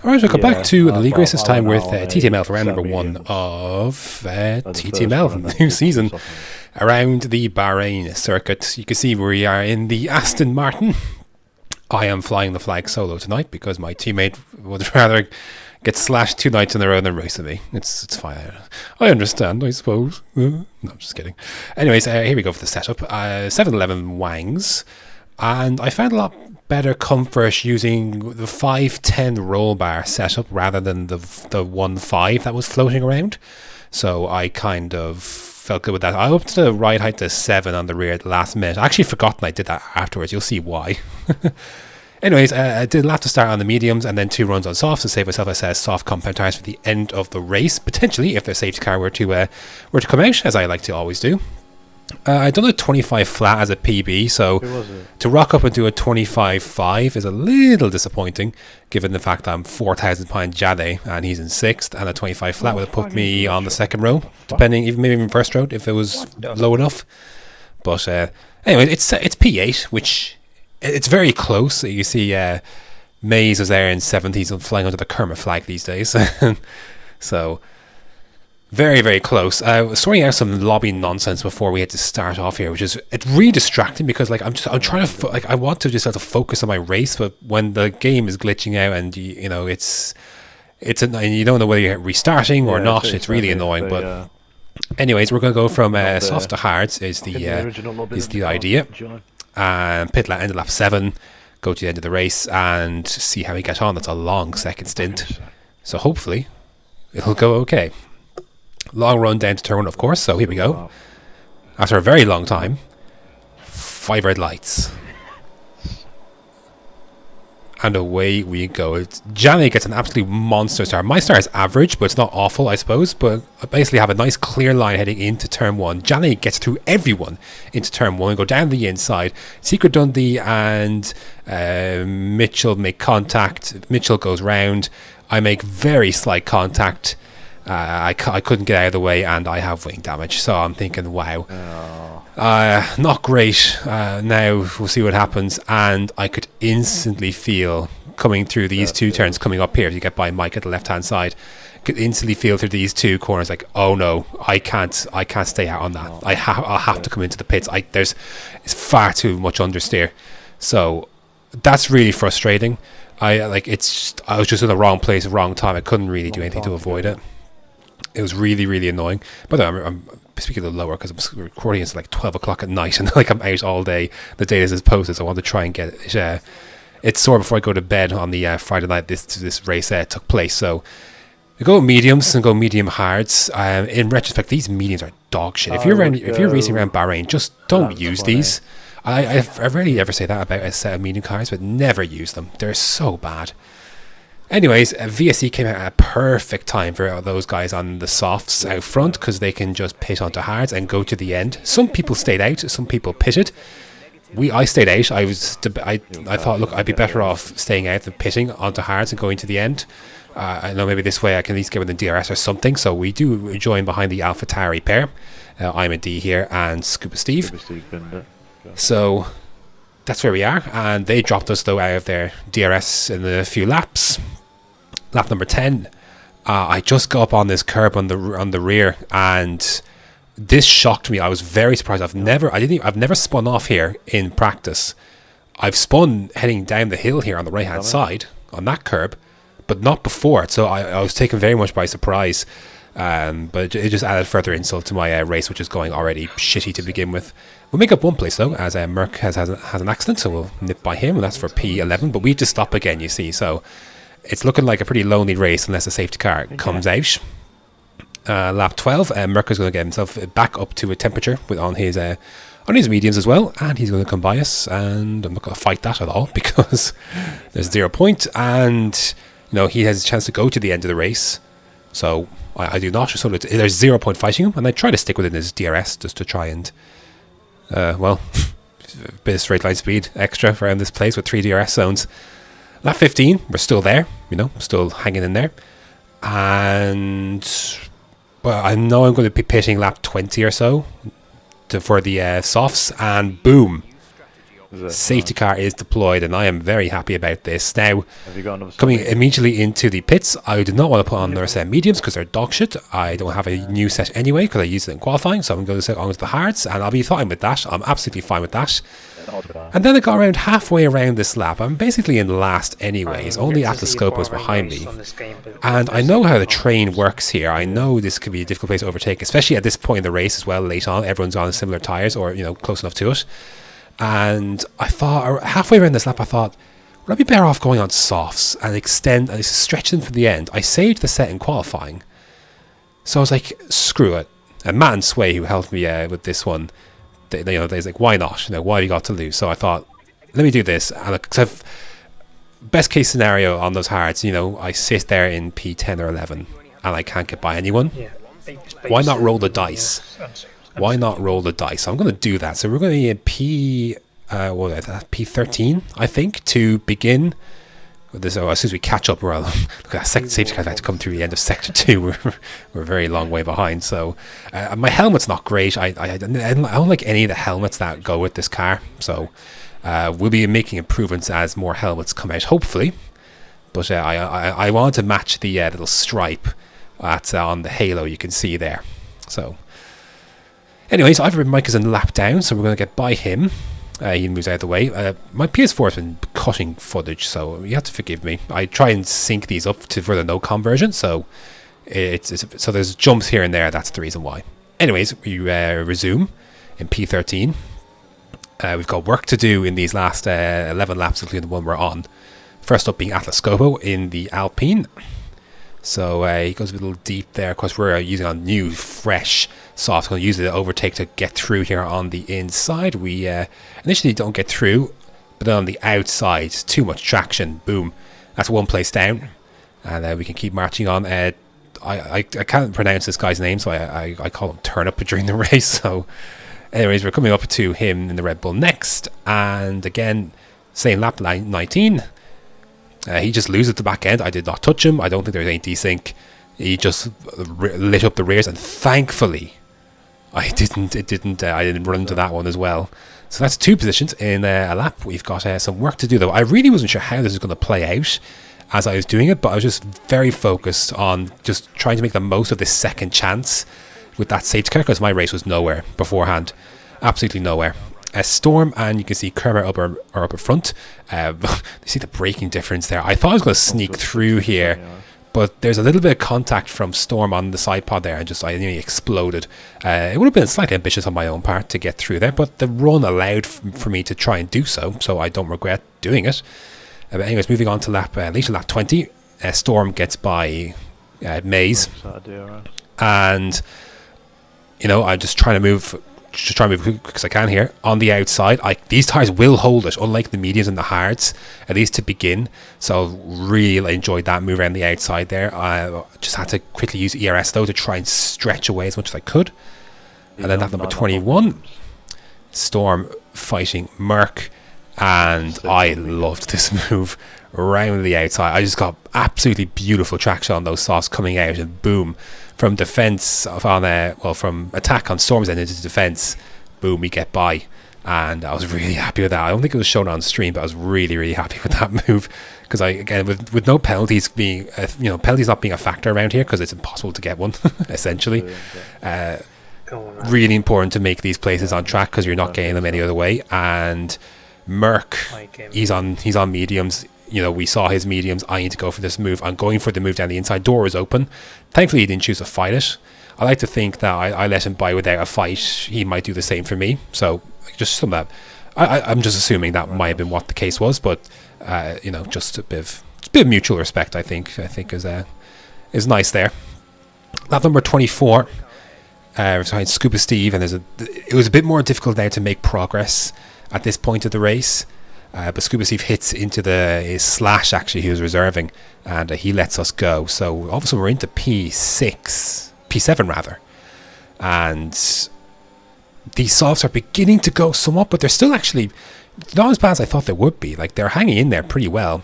Alright, welcome back to the league race, this about time hour with now, TTML for round number one semi-mediums. of The first one, TTML, and then new super season, soft. around the Bahrain circuit. You can see we are in the Aston Martin. I am flying the flag solo tonight because my teammate would rather get slashed 2 nights in a row than race with me. It's fine. I understand, I suppose. No, I'm just kidding. Anyways, here we go for the setup. 711 Wangs. And I found a lot better comfort using the 510 roll bar setup rather than the 1.5 that was floating around. So I kind of felt good with that. I upped the ride height to 7 on the rear at the last minute. I actually forgotten I did that afterwards. You'll see why. Anyways, I did have to start on the mediums and then 2 runs on softs to save myself a soft compound tires for the end of the race, potentially if their safety car were to come out, as I like to always do. I done a 25 flat as a PB, so to rock up and do a 25.5 is a little disappointing, given the fact that I'm 4,000 pound Jade and he's in 6th, and a 25 flat would have put me on the 2nd row, depending, maybe even first row if it was low enough. But anyway, it's P8, which it's very close. You see, Maze is there in 70s and flying under the Kermit flag these days, so. Very, very close. Sorting out some lobby nonsense before we had to start off here, which is it's really distracting because like I'm trying to I want to just have to focus on my race, but when the game is glitching out and you know it's and you don't know whether you're restarting or not, it's really annoying. But anyways, we're going to go from soft to hards is the idea, and pit lap end of lap 7, go to the end of the race and see how we get on. That's a long second stint, so hopefully it'll go okay. Long run down to turn 1, of course, so here we go. After a very long time, 5 red lights. And away we go. Janny gets an absolute monster start. My start is average, but it's not awful, I suppose. But I basically have a nice clear line heading into turn 1. Janny gets through everyone into turn 1 and go down the inside. Secret Dundee and Mitchell make contact. Mitchell goes round. I make very slight contact. I couldn't get out of the way and I have wing damage, so I'm thinking, wow, not great. Now we'll see what happens, and I could instantly feel coming through these 2 turns coming up here, if you get by Mike at the left hand side, could instantly feel through these 2 corners like, oh no, I can't stay out on that. I'll have to come into the pits. It's far too much understeer, so that's really frustrating. I was just in the wrong place at the wrong time. I couldn't really do anything to avoid it. It was really, really annoying. By the way, I'm speaking a little lower because I'm recording it's like 12 o'clock at night and like I'm out all day. The day this is posted, so I want to try and get it. It's sore before I go to bed on the Friday night this race took place. So I go mediums and go medium hards. In retrospect, these mediums are dog shit. If you're racing around Bahrain, just don't use these. I rarely ever say that about a set of medium cars, but never use them. They're so bad. Anyways, VSE came out at a perfect time for those guys on the softs out front because they can just pit onto hards and go to the end. Some people stayed out, some people pitted. I stayed out. I thought, look, I'd be better off staying out than pitting onto hards and going to the end. I know maybe this way I can at least get with the DRS or something. So we do join behind the AlphaTauri pair. I'm a D here and Scuba Steve. So that's where we are, and they dropped us though out of their DRS in a few laps. Lap number 10, I just got up on this curb on the rear, and this shocked me. I was very surprised. I've never spun off here in practice. I've spun heading down the hill here on the right hand side on that curb, but not before. So I was taken very much by surprise. But it just added further insult to my race, which is going already shitty to begin with. We'll make up 1 place though, as Merck has an accident, so we'll nip by him, and that's for P11. But we have to stop again, you see. So it's looking like a pretty lonely race unless a safety car comes out. Lap 12, Merck is going to get himself back up to a temperature on his mediums as well, and he's going to come by us, and I'm not going to fight that at all because there's 0 point, and he has a chance to go to the end of the race. So I do not. So there's 0 point fighting him, and I try to stick within his DRS just to try and a bit of straight line speed extra around this place with 3 DRS zones. Lap 15, we're still there, still hanging in there. And I know I'm going to be pitting lap 20 or so for the softs, and boom, Safety car is deployed, and I am very happy about this. Now, Have you got another coming stop? immediately into the pits, I did not want to put on another set of mediums because they're dog shit. I don't have a new set anyway because I used it in qualifying, so I'm going to set on to the hards, and I'll be fine with that. I'm absolutely fine with that. And then I got around halfway around this lap. I'm basically in last anyways. Only Atlas Scopus behind me. And I know how the train works here. I know this could be a difficult place to overtake, especially at this point in the race as well, late on. Everyone's on similar tyres or, close enough to it. And I thought, halfway around this lap, I thought, would I be better off going on softs and stretch them for the end? I saved the set in qualifying. So I was like, screw it. And Matt and Sway, who helped me with this one, they was like, why not? Why have you got to lose? So I thought, let me do this. And because best case scenario on those hards, I sit there in P10 or 11 and I can't get by anyone. Why not roll the dice? Why not roll the dice? So I'm going to do that. So we're going to be in P13, I think, to begin. As soon as we catch up, look at that second safety car about to come through the end of sector 2. We're a very long way behind. So my helmet's not great. I don't like any of the helmets that go with this car. So we'll be making improvements as more helmets come out, hopefully. But I want to match the little stripe that's on the halo you can see there. So anyways, I've ridden Mike is in lap down, so we're going to get by him. He moves out of the way. My PS4 has been cutting footage, so you have to forgive me. I try and sync these up for the no conversion, so so there's jumps here and there. That's the reason why. Anyways, we resume in P13. We've got work to do in these last 11 laps, including the one we're on. First up being Atlas Scopo in the Alpine. So he goes a little deep there. Of course, we're using a new, fresh soft. Going to use the overtake to get through here on the inside. We initially don't get through, but then on the outside, too much traction. Boom. That's one place down. And we can keep marching on. I can't pronounce this guy's name, so I call him Turnip during the race. So anyways, we're coming up to him in the Red Bull next. And again, same lap 19. He just loses the back end. I did not touch him. I don't think there was any desync. He just lit up the rears, and thankfully, I didn't run into that one as well. So that's 2 positions in a lap. We've got some work to do, though. I really wasn't sure how this is going to play out as I was doing it, but I was just very focused on just trying to make the most of this second chance with that safety car, because my race was nowhere beforehand. Absolutely nowhere. Storm, and you can see Kermer up at front. You see the braking difference there. I thought I was going to sneak through here, but there's a little bit of contact from Storm on the side pod there, and I nearly exploded. It would have been slightly ambitious on my own part to get through there, but the run allowed for me to try and do so I don't regret doing it. But anyways, moving on to lap 20. Storm gets by Maze, and I'm just trying to move quick as I can here on the outside. These tires will hold it, unlike the mediums and the hards, at least to begin. So really enjoyed that move around the outside there. I just had to quickly use ERS though to try and stretch away as much as I could. And then lap number 21, Storm fighting Merc, and I loved this move around the outside. I just got absolutely beautiful traction on those softs coming out, and boom, from defense from attack on Storm's end into defense, boom, we get by. And I was really happy with that. I don't think it was shown on stream, but I was really, really happy with that move, because again, with no penalties being penalties not being a factor around here, because it's impossible to get one essentially. Really important to make these places on track, because you're not getting them any other way. And Merc, he's on mediums. We saw his mediums. I need to go for this move. I'm going for the move down the inside. Door is open. Thankfully, he didn't choose to fight it. I like to think that I let him by without a fight. He might do the same for me. So just some of that. I'm just assuming that might have been what the case was, but just a bit of mutual respect. I think is nice there. Lap number 24. Behind Scuba Steve, and it was a bit more difficult now to make progress at this point of the race. But Scuba Steve hits into his slash, actually, he was reserving, and he lets us go. So all of a sudden we're into P7 rather. And these softs are beginning to go somewhat, but they're still actually not as bad as I thought they would be. Like, they're hanging in there pretty well,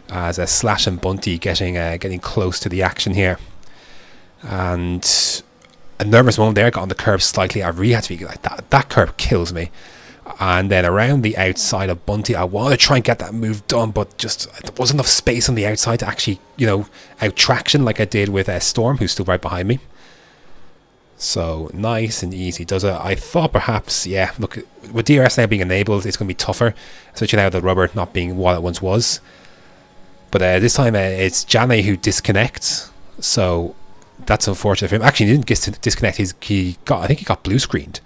as a Slash and Bunty getting close to the action here. And a nervous moment there, got on the curb slightly. I really had to be like that. That curb kills me. And then around the outside of Bunty, I want to try and get that move done, but just there wasn't enough space on the outside to actually, out traction like I did with Storm, who's still right behind me. So nice and easy does it. I thought perhaps, yeah, look, with DRS now being enabled, it's going to be tougher, especially now the rubber not being what it once was. But this time it's Jane who disconnects, so that's unfortunate for him. Actually, he didn't disconnect. I think he got blue screened.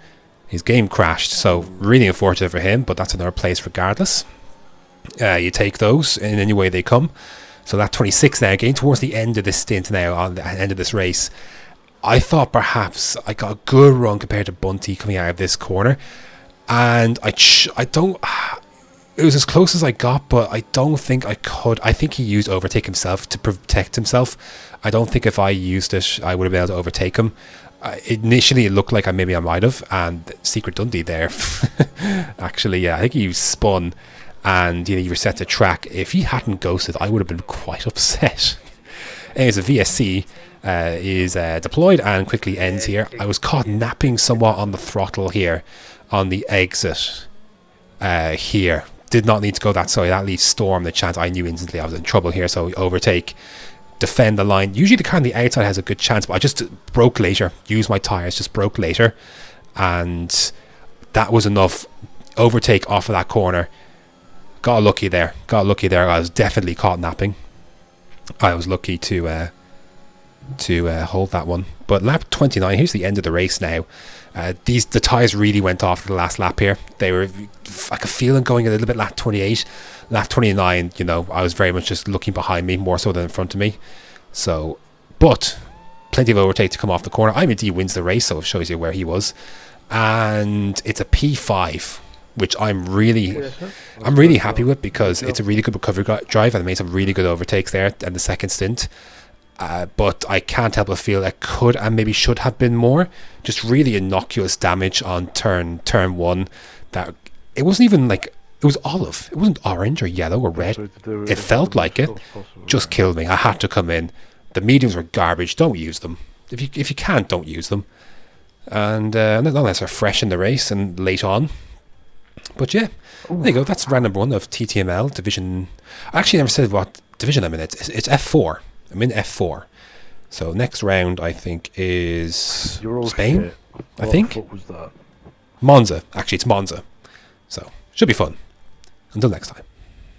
His game crashed, so really unfortunate for him, but that's another place regardless. You take those in any way they come. So that 26 now, getting towards the end of this stint now, on the end of this race, I thought perhaps I got a good run compared to Bunty coming out of this corner. And I don't... It was as close as I got, but I don't think I could. I think he used overtake himself to protect himself. I don't think if I used it, I would have been able to overtake him. Initially, it looked like maybe I might have, and Secret Dundee there. Actually, yeah, I think he spun, and he reset the track. If he hadn't ghosted, I would have been quite upset. Anyways, the VSC is deployed and quickly ends here. I was caught napping somewhat on the throttle here, on the exit here. Did not need to go that side. That leaves Storm the chance. I knew instantly I was in trouble here, so overtake. Defend the line. Usually the car on the outside has a good chance, but I just broke later. Used my tyres, just broke later, and that was enough. Overtake off of that corner. Got lucky there. I was definitely caught napping. I was lucky to hold that one. But lap 29. Here's the end of the race now. The tyres really went off for the last lap here. They were, I could feel them going a little bit lap 28. Lap 29, I was very much just looking behind me more so than in front of me. So, but plenty of overtake to come off the corner. IMD wins the race, so it shows you where he was. And it's a P5, which I'm really happy with, because it's a really good recovery drive, and I made some really good overtakes there and the second stint. But I can't help but feel it could and maybe should have been more. Just really innocuous damage on turn one. That it wasn't even like, it was olive. It wasn't orange or yellow or red. It felt like it. Just killed me. I had to come in. The mediums were garbage. Don't use them. If you can't, don't use them. And unless they're fresh in the race and late on. But yeah, there you go. That's round number 1 of TTML division. I actually never said what division I'm in. It's F4. I'm in F4. So next round, I think, is Spain. I think. What was that? Monza. Actually, it's Monza. So should be fun. Until next time.